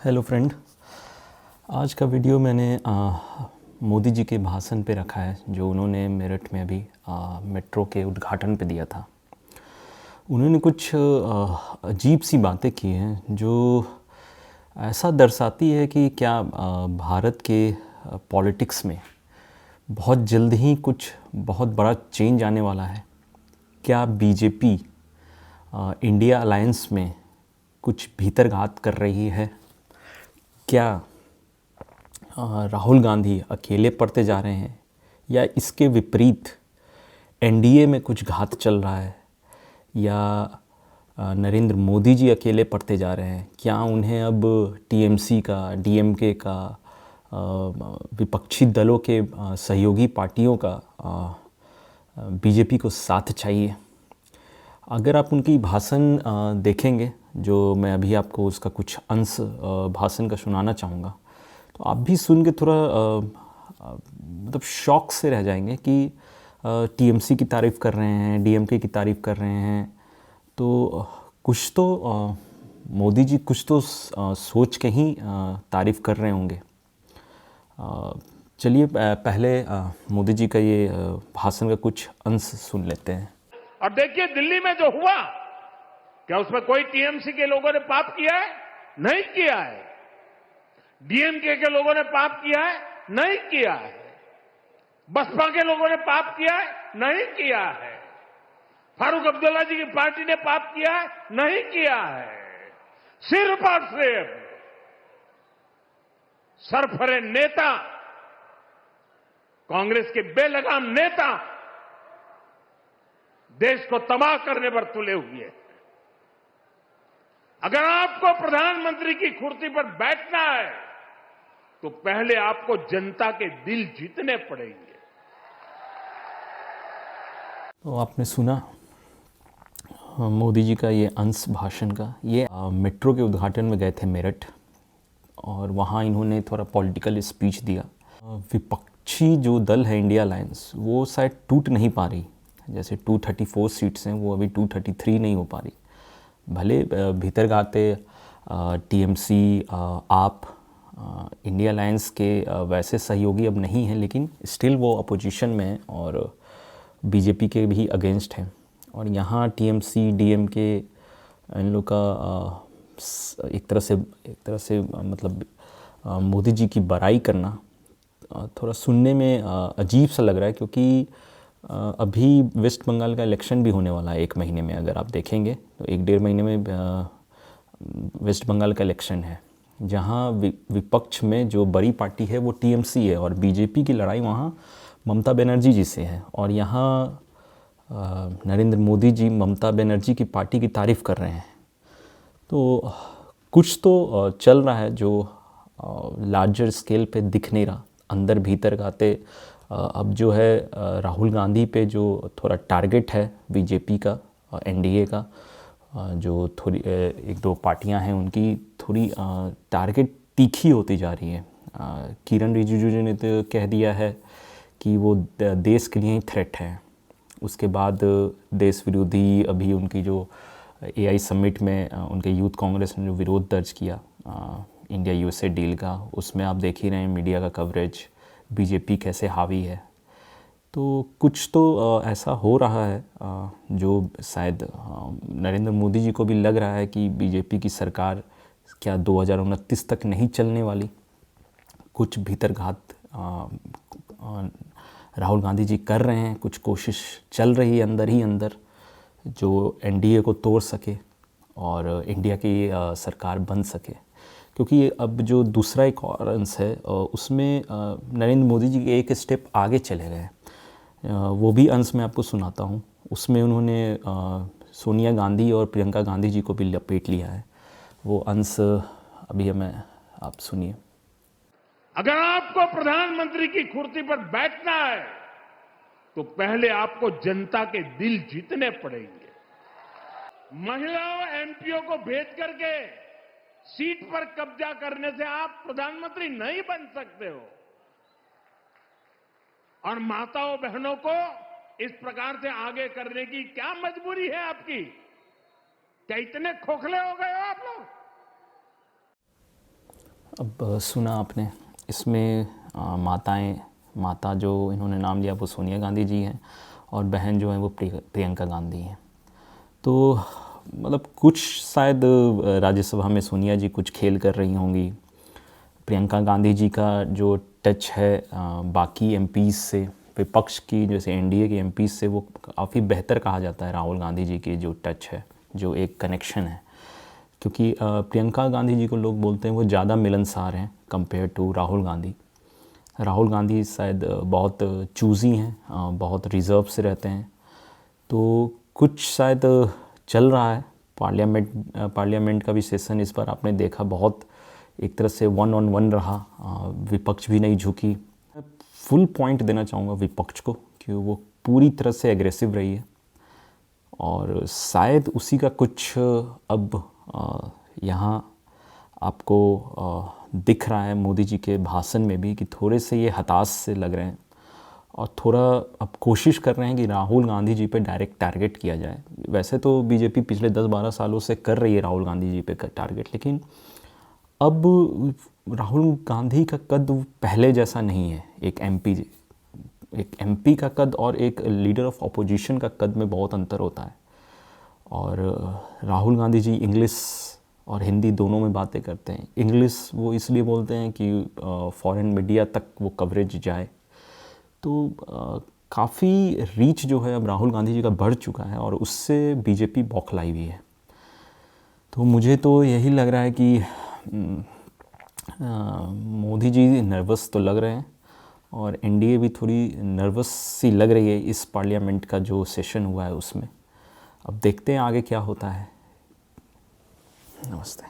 Hello friend. आज का video मैंने मोदी जी के भाषण पे रखा है जो उन्होंने मेरठ में अभी मेट्रो के उद्घाटन पे दिया था। उन्होंने कुछ अजीब सी बातें की हैं जो ऐसा दर्शाती है कि क्या भारत के पॉलिटिक्स में बहुत जल्द ही कुछ बहुत बड़ा चेंज आने वाला है। क्या बीजेपी इंडिया अलायंस में कुछ भीतरघात कर रही है? क्या राहुल गांधी अकेले पड़ते जा रहे हैं या इसके विपरीत एनडीए में कुछ घात चल रहा है, या नरेंद्र मोदी जी अकेले पड़ते जा रहे हैं? क्या उन्हें अब टीएमसी का, डीएमके का, विपक्षी दलों के सहयोगी पार्टियों का बीजेपी को साथ चाहिए? अगर आप उनकी भाषण देखेंगे, जो मैं अभी आपको उसका कुछ अंश भाषण का सुनाना चाहूँगा, तो आप भी सुन के थोड़ा मतलब शॉक से रह जाएंगे कि टीएमसी की तारीफ़ कर रहे हैं, डीएमके की तारीफ़ कर रहे हैं। तो कुछ तो मोदी जी कुछ तो सोच के ही तारीफ़ कर रहे होंगे। चलिए पहले मोदी जी का ये भाषण का कुछ अंश सुन लेते हैं। और देखिए दिल्ली में जो हुआ, क्या उसमें कोई टीएमसी के लोगों ने पाप किया है? नहीं किया है। डीएमके के लोगों ने पाप किया है? नहीं किया है। बसपा के लोगों ने पाप किया है? नहीं किया है। फारूक अब्दुल्ला जी की पार्टी ने पाप किया है? नहीं किया है। सिर्फ और सिर्फ सरफरे नेता, कांग्रेस के बेलगाम नेता देश को तबाह करने पर तुले हुए हैं। अगर आपको प्रधानमंत्री की कुर्सी पर बैठना है तो पहले आपको जनता के दिल जीतने पड़ेंगे। तो आपने सुना मोदी जी का ये अंश भाषण का। ये मेट्रो के उद्घाटन में गए थे मेरठ, और वहाँ इन्होंने थोड़ा पॉलिटिकल स्पीच दिया। विपक्षी जो दल है इंडिया अलायंस, वो शायद टूट नहीं पा रही। जैसे 234 सीट्स हैं, वो अभी 233 नहीं हो पा रही। भले भीतरघाते टीएमसी, आप इंडिया अलायंस के वैसे सहयोगी अब नहीं हैं, लेकिन स्टिल वो अपोजिशन में हैं और बीजेपी के भी अगेंस्ट हैं। और यहाँ टीएमसी, डीएमके, इन लोग का एक तरह से मतलब मोदी जी की बड़ाई करना थोड़ा सुनने में अजीब सा लग रहा है, क्योंकि अभी वेस्ट बंगाल का इलेक्शन भी होने वाला है 1 महीने में। अगर आप देखेंगे तो 1-1.5 महीने में वेस्ट बंगाल का इलेक्शन है, जहाँ विपक्ष में जो बड़ी पार्टी है वो टीएमसी है, और बीजेपी की लड़ाई वहाँ ममता बनर्जी जी से है। और यहाँ नरेंद्र मोदी जी ममता बनर्जी की पार्टी की तारीफ़ कर रहे हैं। तो कुछ तो चल रहा है जो लार्जर स्केल पे दिख नहीं रहा। अंदर भीतर गाते अब जो है राहुल गांधी पे जो थोड़ा टारगेट है बीजेपी का, एनडीए का, जो थोड़ी 1-2 पार्टियां हैं उनकी थोड़ी टारगेट तीखी होती जा रही है। किरण रिजिजू जी ने तो कह दिया है कि वो देश के लिए ही थ्रेट है। उसके बाद देश विरोधी, अभी उनकी जो एआई समिट में उनके यूथ कांग्रेस ने जो विरोध दर्ज किया इंडिया यूएसए डील का, उसमें आप देख ही रहे हैं मीडिया का कवरेज, बीजेपी कैसे हावी है। तो कुछ तो ऐसा हो रहा है जो शायद नरेंद्र मोदी जी को भी लग रहा है कि बीजेपी की सरकार क्या 2029 तक नहीं चलने वाली। कुछ भीतरघात राहुल गांधी जी कर रहे हैं, कुछ कोशिश चल रही है अंदर ही अंदर जो एनडीए को तोड़ सके और इंडिया की सरकार बन सके। क्योंकि अब जो दूसरा एक और अंश है उसमें नरेंद्र मोदी जी एक स्टेप आगे चले गए। वो भी अंश मैं आपको सुनाता हूँ। उसमें उन्होंने सोनिया गांधी और प्रियंका गांधी जी को भी लपेट लिया है। वो अंश अभी हमें आप सुनिए। अगर आपको प्रधानमंत्री की कुर्सी पर बैठना है तो पहले आपको जनता के दिल जीतने पड़ेंगे। महिलाओं एमपीओ को भेज करके सीट पर कब्जा करने से आप प्रधानमंत्री नहीं बन सकते हो। और माताओं बहनों को इस प्रकार से आगे करने की क्या मजबूरी है आपकी? क्या इतने खोखले हो गए हो आप लोग? अब सुना आपने, इसमें माता जो इन्होंने नाम लिया वो सोनिया गांधी जी हैं और बहन जो है वो प्रियंका गांधी हैं। तो मतलब कुछ शायद राज्यसभा में सोनिया जी कुछ खेल कर रही होंगी, प्रियंका गांधी जी का जो टच है बाकी एमपीज़ से, विपक्ष की जैसे एनडीए के एमपीज़ से, वो काफ़ी बेहतर कहा जाता है राहुल गांधी जी की जो टच है, जो एक कनेक्शन है। क्योंकि प्रियंका गांधी जी को लोग बोलते हैं वो ज़्यादा मिलनसार हैं कंपेयर टू राहुल गांधी। राहुल गांधी शायद बहुत चूज़ी हैं, बहुत रिज़र्व से रहते हैं। तो कुछ शायद चल रहा है। पार्लियामेंट का भी सेशन इस बार आपने देखा बहुत एक तरह से 1-on-1 रहा, विपक्ष भी नहीं झुकी। फुल पॉइंट देना चाहूँगा विपक्ष को कि वो पूरी तरह से एग्रेसिव रही है और शायद उसी का कुछ अब यहाँ आपको दिख रहा है मोदी जी के भाषण में भी कि थोड़े से ये हताश से लग रहे हैं और थोड़ा अब कोशिश कर रहे हैं कि राहुल गांधी जी पे डायरेक्ट टारगेट किया जाए। वैसे तो बीजेपी पिछले 10-12 सालों से कर रही है राहुल गांधी जी पे टारगेट, लेकिन अब राहुल गांधी का कद पहले जैसा नहीं है। एक एमपी का कद और एक लीडर ऑफ अपोजिशन का कद में बहुत अंतर होता है। और राहुल गांधी जी इंग्लिश और हिंदी दोनों में बातें करते हैं। इंग्लिश वो इसलिए बोलते हैं कि फॉरेन मीडिया तक वो कवरेज जाए। तो काफ़ी रीच जो है अब राहुल गांधी जी का बढ़ चुका है और उससे बीजेपी बौखलाई हुई है। तो मुझे तो यही लग रहा है कि मोदी जी नर्वस तो लग रहे हैं और एनडीए भी थोड़ी नर्वस सी लग रही है इस पार्लियामेंट का जो सेशन हुआ है उसमें। अब देखते हैं आगे क्या होता है। नमस्ते।